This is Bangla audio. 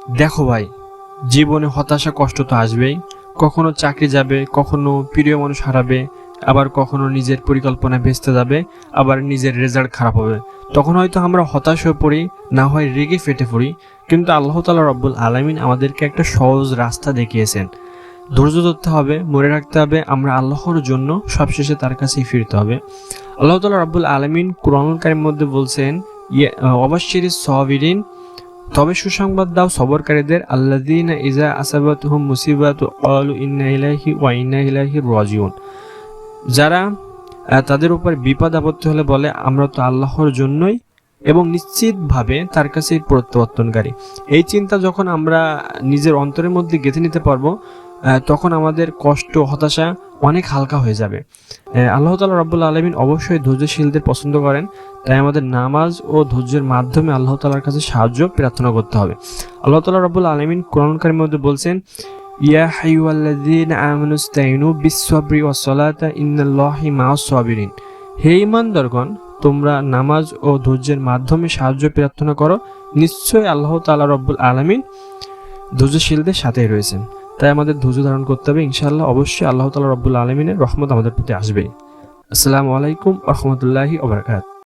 দেখো ভাই, জীবনে হতাশা কষ্ট তো আসবেই। কখনো চাকরি যাবে, কখনো প্রিয় মানুষ হারাবে, আবার কখনো নিজের পরিকল্পনা ভেস্তে যাবে, আবার নিজের রেজাল্ট খারাপ হবে। তখন হয়তো আমরা হতাশ হয়ে পড়ি, না হয় রেগে ফেটে পড়ি। কিন্তু আল্লাহ তাআলা রব্বুল আলামিন আমাদেরকে একটা সহজ রাস্তা দেখিয়েছেন। ধৈর্য ধরতে হবে, মনে রাখতে হবে আমরা আল্লাহর জন্য, সবশেষে তার কাছেই ফিরতে হবে। আল্লাহ তাআলা রব্বুল আলামিন কুরআনুল কারীমের মধ্যে বলছেন, অবাশশিরিস সাবিরিন, তবে সুসংবাদ দাও সবরকারীদের, আল্লাযীনা ইযা আসাবাতহুম মুসিবাতু ক্বালু ইন্না ইলাইহি ওয়া ইন্না ইলাইহি রাজিউন, যারা তাদের উপর বিপদ আপত্তি হলে বলে আমরা তো আল্লাহর জন্যই এবং নিশ্চিতভাবে তার কাছেই প্রত্যাবর্তনকারী। এই চিন্তা যখন আমরা নিজের অন্তরের মধ্যে গেঁথে নিতে পারবো, তখন আমাদের কষ্ট হতাশা অনেক হালকা হয়ে যাবে। আল্লাহ তাআলা রাব্বুল আলামিন অবশ্যই ধৈর্যশীলদের পছন্দ করেন। তাই আমাদের নামাজ ও ধৈর্যের মাধ্যমে আল্লাহ তাআলার কাছে সাহায্য প্রার্থনা করতে হবে। আল্লাহ তাআলা রাব্বুল আলামিন কোরআন কারীমের মধ্যে বলছেন, ইয়া আইয়ুহাল্লাযীনা আমানু ইসতাঈনু বিস-সাবরি ওয়াস-সালাতি ইন্নাল্লাহা মা'আস-সাবিরিন, হে ঈমানদারগণ, তোমরা নামাজ ও ধৈর্যের মাধ্যমে সাহায্য প্রার্থনা করো, নিশ্চয়ই আল্লাহ তাআলা রব্বুল আলামিন ধৈর্যশীলদের সাথেই রয়েছেন। তাই আমাদের ধৈর্য ধারণ করতে হবে, ইনশাআল্লাহ অবশ্যই আল্লাহ তাআলা রব্বুল আলামিনের রহমত আমাদের প্রতি আসবে। আসসালামু আলাইকুম ওয়া রাহমাতুল্লাহি ওয়া বারাকাতুহু।